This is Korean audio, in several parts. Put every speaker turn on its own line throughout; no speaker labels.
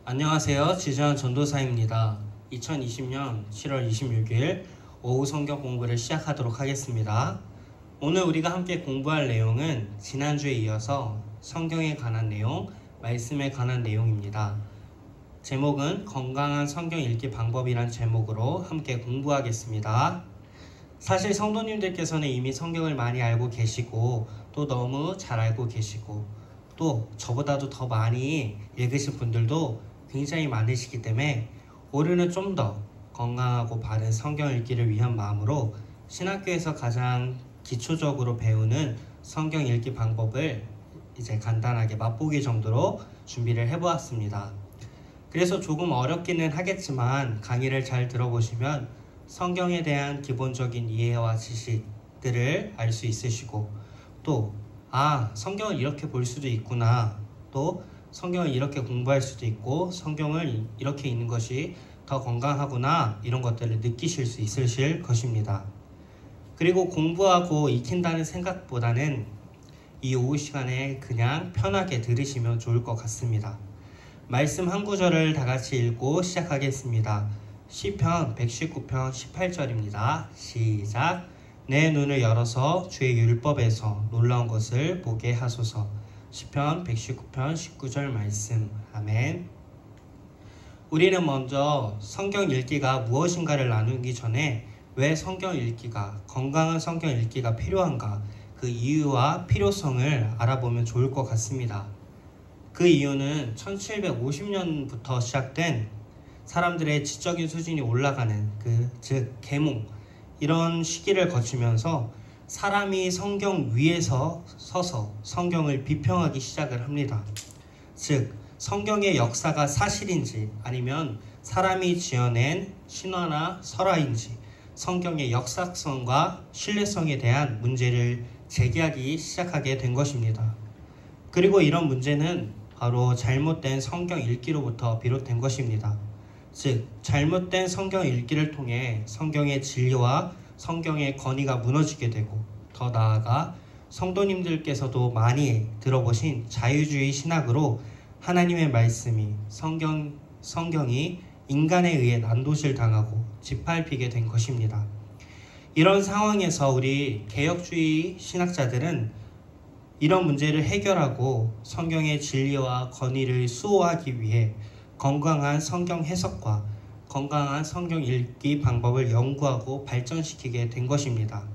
안녕하세요. 지주한 전도사입니다. 2020년 7월 26일 오후 성경 공부를 시작하도록 하겠습니다. 오늘 우리가 함께 공부할 내용은 지난주에 이어서 성경에 관한 내용, 말씀에 관한 내용입니다. 제목은 건강한 성경 읽기 방법이란 제목으로 함께 공부하겠습니다. 사실 성도님들께서는 이미 성경을 많이 알고 계시고 또 너무 잘 알고 계시고 또 저보다도 더 많이 읽으신 분들도 굉장히 많으시기 때문에 올해는 좀 더 건강하고 바른 성경 읽기를 위한 마음으로 신학교에서 가장 기초적으로 배우는 성경 읽기 방법을 이제 간단하게 맛보기 정도로 준비를 해보았습니다. 그래서 조금 어렵기는 하겠지만 강의를 잘 들어보시면 성경에 대한 기본적인 이해와 지식들을 알 수 있으시고 또 성경을 이렇게 볼 수도 있구나, 또 성경을 이렇게 공부할 수도 있고 성경을 이렇게 읽는 것이 더 건강하구나, 이런 것들을 느끼실 수 있으실 것입니다. 그리고 공부하고 익힌다는 생각보다는 이 오후 시간에 그냥 편하게 들으시면 좋을 것 같습니다. 말씀 한 구절을 다 같이 읽고 시작하겠습니다. 시편 119편 18절입니다. 시작. 내 눈을 열어서 주의 율법에서 놀라운 것을 보게 하소서. 시편 119편 19절 말씀. 아멘. 우리는 먼저 성경 읽기가 무엇인가를 나누기 전에 왜 성경 읽기가, 건강한 성경 읽기가 필요한가, 그 이유와 필요성을 알아보면 좋을 것 같습니다. 그 이유는 1750년부터 시작된 사람들의 지적인 수준이 올라가는 즉 계몽, 이런 시기를 거치면서 사람이 성경 위에서 서서 성경을 비평하기 시작을 합니다. 즉 성경의 역사가 사실인지 아니면 사람이 지어낸 신화나 설화인지 성경의 역사성과 신뢰성에 대한 문제를 제기하기 시작하게 된 것입니다. 그리고 이런 문제는 바로 잘못된 성경 읽기로부터 비롯된 것입니다. 즉 잘못된 성경 읽기를 통해 성경의 진리와 성경의 권위가 무너지게 되고, 더 나아가 성도님들께서도 많이 들어보신 자유주의 신학으로 하나님의 말씀이 성경이 인간에 의해 난도질 당하고 짓밟히게 된 것입니다. 이런 상황에서 우리 개혁주의 신학자들은 이런 문제를 해결하고 성경의 진리와 권위를 수호하기 위해 건강한 성경 해석과 건강한 성경 읽기 방법을 연구하고 발전시키게 된 것입니다.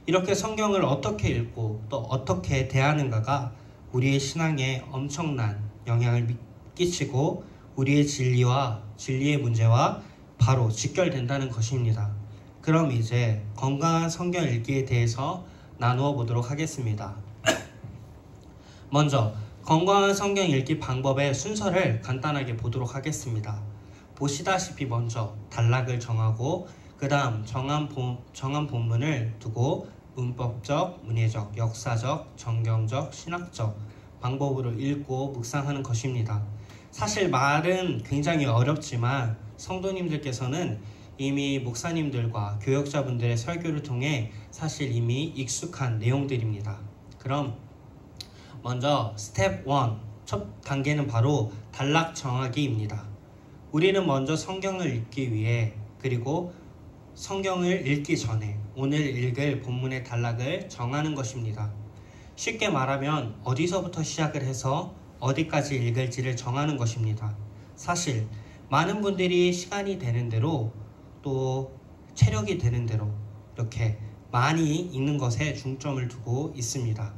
이렇게 성경을 어떻게 읽고 또 어떻게 대하는가가 우리의 신앙에 엄청난 영향을 끼치고 우리의 진리의 문제와 바로 직결된다는 것입니다. 그럼 이제 건강한 성경 읽기에 대해서 나누어 보도록 하겠습니다. 먼저 건강한 성경 읽기 방법의 순서를 간단하게 보도록 하겠습니다. 보시다시피 먼저 단락을 정하고 그 다음 정한 본문을 두고 문법적, 문해적, 역사적, 정경적, 신학적 방법으로 읽고 묵상하는 것입니다. 사실 말은 굉장히 어렵지만 성도님들께서는 이미 목사님들과 교역자분들의 설교를 통해 사실 이미 익숙한 내용들입니다. 그럼 먼저 스텝 1, 첫 단계는 바로 단락 정하기입니다. 우리는 먼저 성경을 읽기 위해, 그리고 성경을 읽기 전에 오늘 읽을 본문의 단락을 정하는 것입니다. 쉽게 말하면 어디서부터 시작을 해서 어디까지 읽을지를 정하는 것입니다. 사실 많은 분들이 시간이 되는 대로 또 체력이 되는 대로 이렇게 많이 읽는 것에 중점을 두고 있습니다.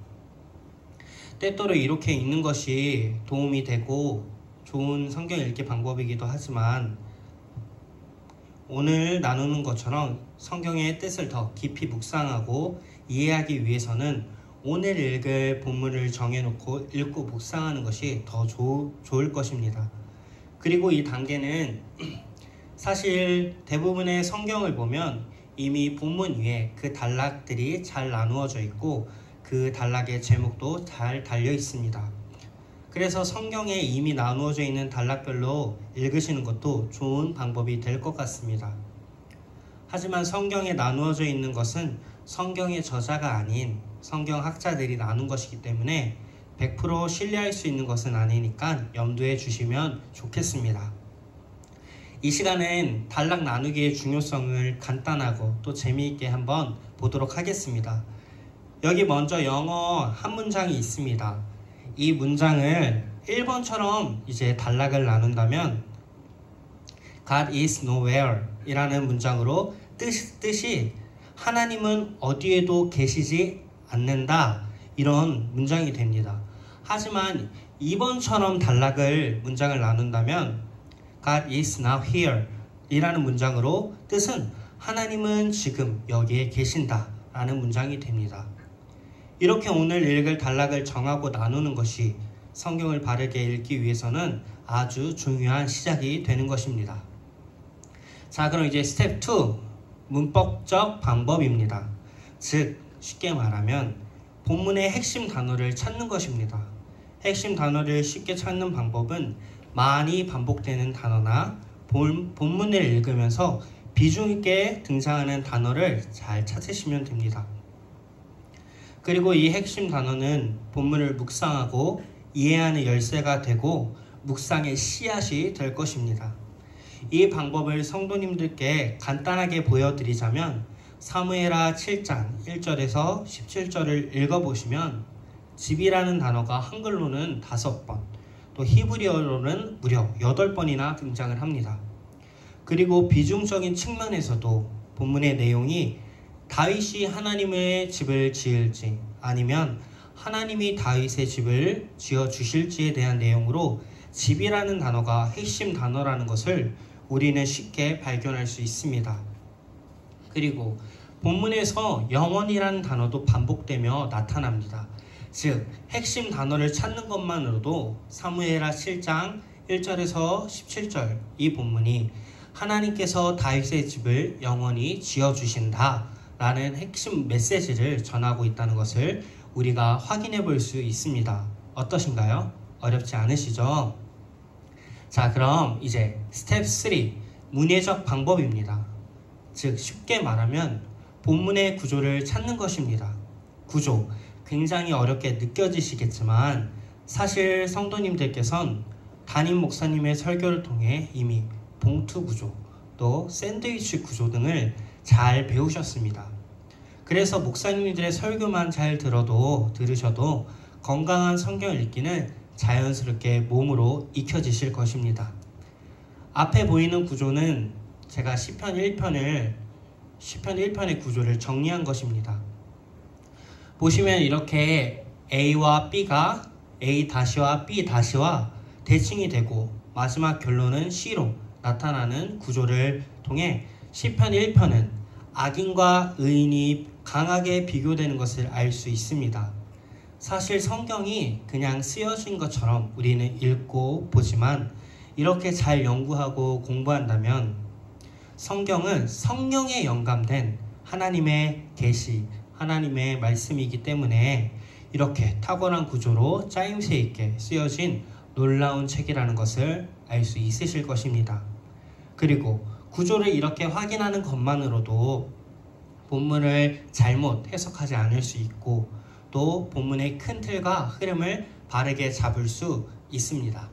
때때로 이렇게 읽는 것이 도움이 되고 좋은 성경 읽기 방법이기도 하지만 오늘 나누는 것처럼 성경의 뜻을 더 깊이 묵상하고 이해하기 위해서는 오늘 읽을 본문을 정해놓고 읽고 묵상하는 것이 더 좋을 것입니다. 그리고 이 단계는 사실 대부분의 성경을 보면 이미 본문 위에 그 단락들이 잘 나누어져 있고 그 단락의 제목도 잘 달려 있습니다. 그래서 성경에 이미 나누어져 있는 단락별로 읽으시는 것도 좋은 방법이 될 것 같습니다. 하지만 성경에 나누어져 있는 것은 성경의 저자가 아닌 성경학자들이 나눈 것이기 때문에 100% 신뢰할 수 있는 것은 아니니까 염두에 주시면 좋겠습니다. 이 시간은 단락 나누기의 중요성을 간단하고 또 재미있게 한번 보도록 하겠습니다. 여기 먼저 영어 한 문장이 있습니다. 이 문장을 1번처럼 이제 단락을 나눈다면 God is nowhere 이라는 문장으로 뜻이 하나님은 어디에도 계시지 않는다 이런 문장이 됩니다. 하지만 2번처럼 문장을 나눈다면 God is now here 이라는 문장으로 뜻은 하나님은 지금 여기에 계신다 라는 문장이 됩니다. 이렇게 오늘 읽을 단락을 정하고 나누는 것이 성경을 바르게 읽기 위해서는 아주 중요한 시작이 되는 것입니다. 자, 그럼 이제 스텝 2 문법적 방법입니다. 즉 쉽게 말하면 본문의 핵심 단어를 찾는 것입니다. 핵심 단어를 쉽게 찾는 방법은 많이 반복되는 단어나 본문을 읽으면서 비중 있게 등장하는 단어를 잘 찾으시면 됩니다. 그리고 이 핵심 단어는 본문을 묵상하고 이해하는 열쇠가 되고 묵상의 씨앗이 될 것입니다. 이 방법을 성도님들께 간단하게 보여드리자면 사무엘하 7장 1절에서 17절을 읽어보시면 집이라는 단어가 한글로는 5번, 또 히브리어로는 무려 8번이나 등장을 합니다. 그리고 비중적인 측면에서도 본문의 내용이 다윗이 하나님의 집을 지을지 아니면 하나님이 다윗의 집을 지어주실지에 대한 내용으로 집이라는 단어가 핵심 단어라는 것을 우리는 쉽게 발견할 수 있습니다. 그리고 본문에서 영원이라는 단어도 반복되며 나타납니다. 즉 핵심 단어를 찾는 것만으로도 사무엘하 7장 1절에서 17절 이 본문이 하나님께서 다윗의 집을 영원히 지어주신다 라는 핵심 메시지를 전하고 있다는 것을 우리가 확인해 볼 수 있습니다. 어떠신가요? 어렵지 않으시죠? 자, 그럼 이제 스텝 3 문해적 방법입니다. 즉 쉽게 말하면 본문의 구조를 찾는 것입니다. 구조 굉장히 어렵게 느껴지시겠지만 사실 성도님들께선 담임 목사님의 설교를 통해 이미 봉투 구조 또 샌드위치 구조 등을 잘 배우셨습니다. 그래서 목사님들의 설교만 잘 들으셔도 건강한 성경 읽기는 자연스럽게 몸으로 익혀지실 것입니다. 앞에 보이는 구조는 제가 시편 1편의 구조를 정리한 것입니다. 보시면 이렇게 A와 B가 A-와 B-와 대칭이 되고 마지막 결론은 C로 나타나는 구조를 통해 시편 1편은 악인과 의인이 강하게 비교되는 것을 알 수 있습니다. 사실 성경이 그냥 쓰여진 것처럼 우리는 읽고 보지만 이렇게 잘 연구하고 공부한다면 성경은 성령에 영감된 하나님의 계시, 하나님의 말씀이기 때문에 이렇게 탁월한 구조로 짜임새 있게 쓰여진 놀라운 책이라는 것을 알 수 있으실 것입니다. 그리고 구조를 이렇게 확인하는 것만으로도 본문을 잘못 해석하지 않을 수 있고 또 본문의 큰 틀과 흐름을 바르게 잡을 수 있습니다.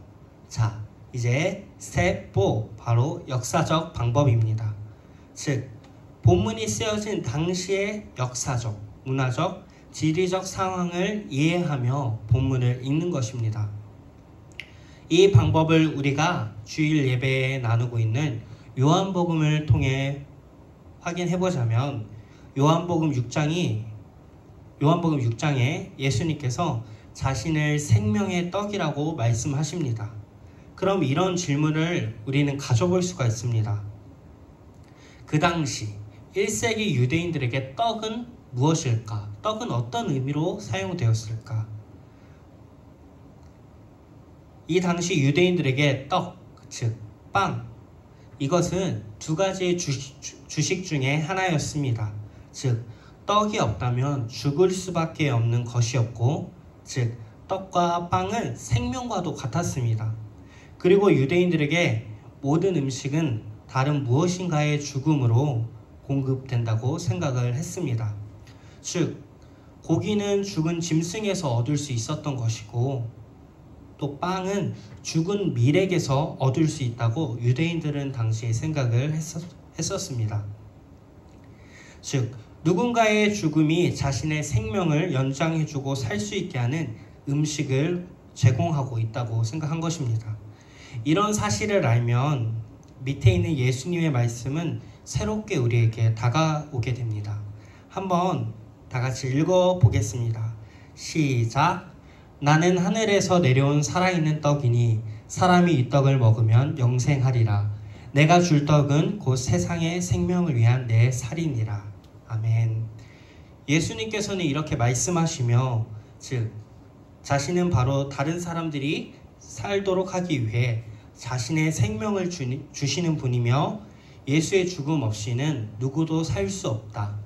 자, 이제 스텝 4 바로 역사적 방법입니다. 즉 본문이 쓰여진 당시의 역사적, 문화적, 지리적 상황을 이해하며 본문을 읽는 것입니다. 이 방법을 우리가 주일 예배에 나누고 있는 요한복음을 통해 확인해보자면 요한복음 6장에 예수님께서 자신을 생명의 떡이라고 말씀하십니다. 그럼 이런 질문을 우리는 가져볼 수가 있습니다. 그 당시 1세기 유대인들에게 떡은 무엇일까? 떡은 어떤 의미로 사용되었을까? 이 당시 유대인들에게 떡, 즉 빵, 이것은 두 가지의 주식 중에 하나였습니다. 즉 떡이 없다면 죽을 수밖에 없는 것이었고, 즉 떡과 빵은 생명과도 같았습니다. 그리고 유대인들에게 모든 음식은 다른 무엇인가의 죽음으로 공급된다고 생각을 했습니다. 즉 고기는 죽은 짐승에서 얻을 수 있었던 것이고 또 빵은 죽은 밀에게서 얻을 수 있다고 유대인들은 당시에 생각을 했었습니다. 즉 누군가의 죽음이 자신의 생명을 연장해주고 살 수 있게 하는 음식을 제공하고 있다고 생각한 것입니다. 이런 사실을 알면 밑에 있는 예수님의 말씀은 새롭게 우리에게 다가오게 됩니다. 한번 다 같이 읽어보겠습니다. 시작! 나는 하늘에서 내려온 살아있는 떡이니 사람이 이 떡을 먹으면 영생하리라. 내가 줄 떡은 곧 세상의 생명을 위한 내 살이니라. 아멘. 예수님께서는 이렇게 말씀하시며 즉 자신은 바로 다른 사람들이 살도록 하기 위해 자신의 생명을 주시는 분이며 예수의 죽음 없이는 누구도 살 수 없다.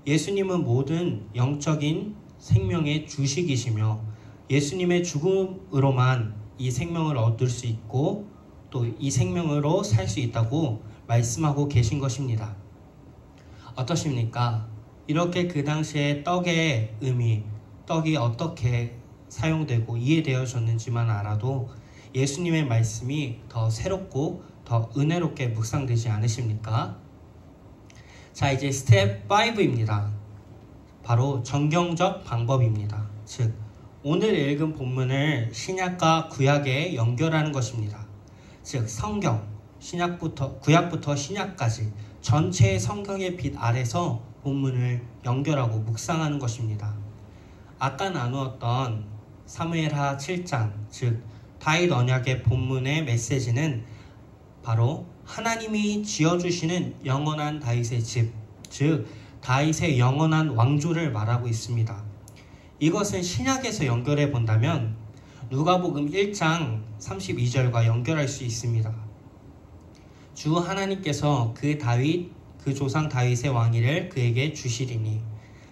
예수님은 모든 영적인 생명의 주식이시며 예수님의 죽음으로만 이 생명을 얻을 수 있고 또 이 생명으로 살 수 있다고 말씀하고 계신 것입니다. 어떠십니까? 이렇게 그 당시에 떡의 의미, 떡이 어떻게 사용되고 이해되어졌는지만 알아도 예수님의 말씀이 더 새롭고 더 은혜롭게 묵상되지 않으십니까? 자, 이제 스텝 5입니다. 바로 정경적 방법입니다. 즉 오늘 읽은 본문을 신약과 구약에 연결하는 것입니다. 즉 성경, 구약부터 신약까지 전체의 성경의 빛 아래서 본문을 연결하고 묵상하는 것입니다. 아까 나누었던 사무엘하 7장, 즉 다윗 언약의 본문의 메시지는 바로 하나님이 지어주시는 영원한 다윗의 집, 즉 다윗의 영원한 왕조를 말하고 있습니다. 이것은 신약에서 연결해 본다면 누가복음 1장 32절과 연결할 수 있습니다. 주 하나님께서 그 조상 다윗의 왕위를 그에게 주시리니,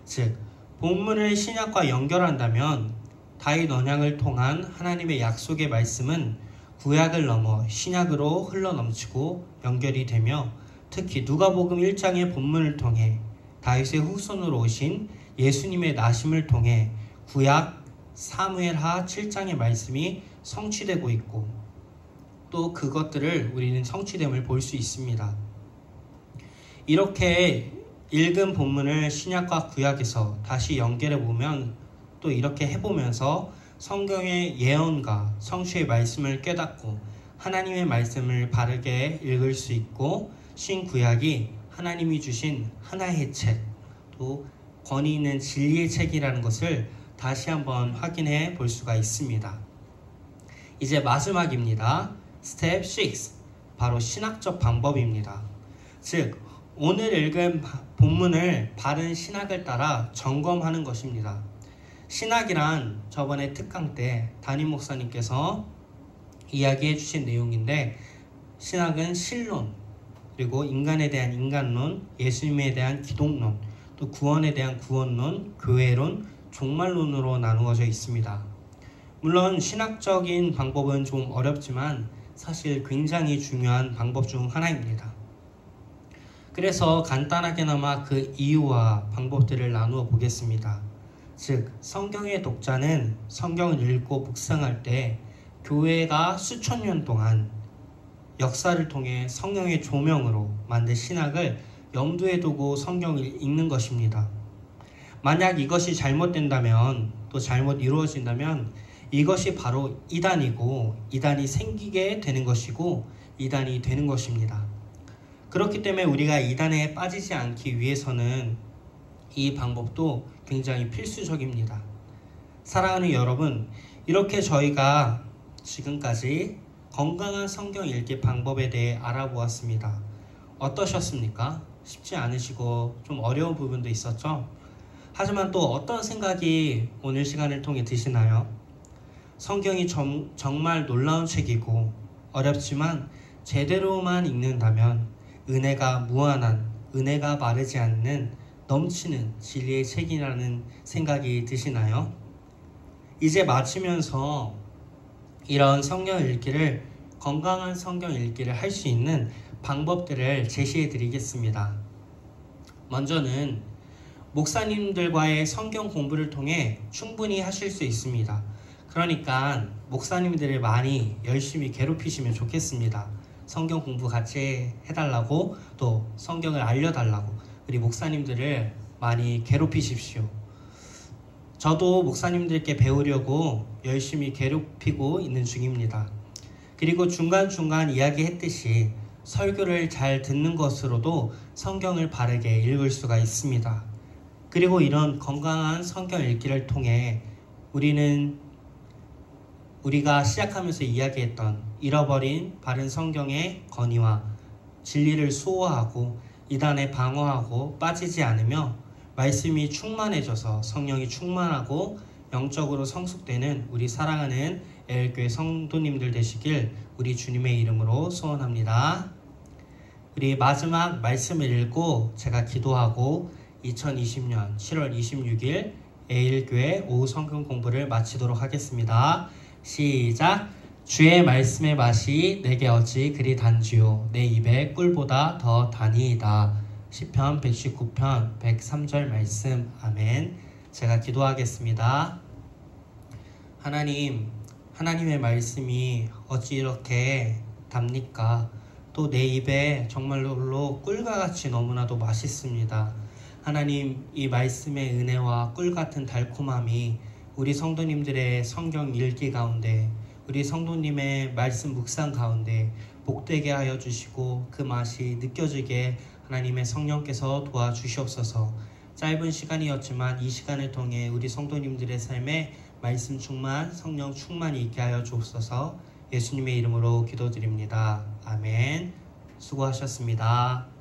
즉 본문을 신약과 연결한다면 다윗 언약을 통한 하나님의 약속의 말씀은 구약을 넘어 신약으로 흘러넘치고 연결이 되며 특히 누가복음 1장의 본문을 통해 다윗의 후손으로 오신 예수님의 나심을 통해 구약 사무엘하 7장의 말씀이 성취되고 있고 또 그것들을 우리는 성취됨을 볼 수 있습니다. 이렇게 읽은 본문을 신약과 구약에서 다시 연결해 보면 또 이렇게 해보면서 성경의 예언과 성취의 말씀을 깨닫고 하나님의 말씀을 바르게 읽을 수 있고 신구약이 하나님이 주신 하나의 책, 또 권위 있는 진리의 책이라는 것을 다시 한번 확인해 볼 수가 있습니다. 이제 마지막입니다. 스텝 6, 바로 신학적 방법입니다. 즉 오늘 읽은 본문을 바른 신학을 따라 점검하는 것입니다. 신학이란 저번에 특강 때 담임 목사님께서 이야기해 주신 내용인데 신학은 신론, 그리고 인간에 대한 인간론, 예수님에 대한 기독론, 또 구원에 대한 구원론, 교회론, 종말론으로 나누어져 있습니다. 물론 신학적인 방법은 좀 어렵지만 사실 굉장히 중요한 방법 중 하나입니다. 그래서 간단하게나마 그 이유와 방법들을 나누어 보겠습니다. 즉 성경의 독자는 성경을 읽고 묵상할 때 교회가 수천 년 동안 역사를 통해 성령의 조명으로 만든 신학을 염두에 두고 성경을 읽는 것입니다. 만약 이것이 잘못된다면 또 잘못 이루어진다면 이것이 바로 이단이고 이단이 생기게 되는 것이고 이단이 되는 것입니다. 그렇기 때문에 우리가 이단에 빠지지 않기 위해서는 이 방법도 굉장히 필수적입니다. 사랑하는 여러분, 이렇게 저희가 지금까지 건강한 성경 읽기 방법에 대해 알아보았습니다. 어떠셨습니까? 쉽지 않으시고 좀 어려운 부분도 있었죠? 하지만 또 어떤 생각이 오늘 시간을 통해 드시나요? 성경이 정말 놀라운 책이고 어렵지만 제대로만 읽는다면 은혜가 무한한, 은혜가 마르지 않는 넘치는 진리의 책이라는 생각이 드시나요? 이제 마치면서 이런 성경 읽기를, 건강한 성경 읽기를 할 수 있는 방법들을 제시해 드리겠습니다. 먼저는 목사님들과의 성경 공부를 통해 충분히 하실 수 있습니다. 그러니까 목사님들을 많이 열심히 괴롭히시면 좋겠습니다. 성경 공부 같이 해달라고, 또 성경을 알려달라고 우리 목사님들을 많이 괴롭히십시오. 저도 목사님들께 배우려고 열심히 괴롭히고 있는 중입니다. 그리고 중간중간 이야기했듯이 설교를 잘 듣는 것으로도 성경을 바르게 읽을 수가 있습니다. 그리고 이런 건강한 성경 읽기를 통해 우리가 시작하면서 이야기했던 잃어버린 바른 성경의 건의와 진리를 수호하고 이단에 방어하고 빠지지 않으며 말씀이 충만해져서 성령이 충만하고 영적으로 성숙되는 우리 사랑하는 애엘교회 성도님들 되시길 우리 주님의 이름으로 소원합니다. 우리 마지막 말씀을 읽고 제가 기도하고 2020년 7월 26일 애일교회 오후 성경 공부를 마치도록 하겠습니다. 시작! 주의 말씀의 맛이 내게 어찌 그리 단지요 내 입에 꿀보다 더 다니이다. 시편 119편 103절 말씀. 아멘. 제가 기도하겠습니다. 하나님의 말씀이 어찌 이렇게 답니까? 또 내 입에 정말로 꿀과 같이 너무나도 맛있습니다. 하나님, 이 말씀의 은혜와 꿀같은 달콤함이 우리 성도님들의 성경 읽기 가운데, 우리 성도님의 말씀 묵상 가운데 복되게 하여 주시고 그 맛이 느껴지게 하나님의 성령께서 도와주시옵소서. 짧은 시간이었지만 이 시간을 통해 우리 성도님들의 삶에 말씀 충만, 성령 충만이 있게 하여 주옵소서. 예수님의 이름으로 기도드립니다. 아멘. 수고하셨습니다.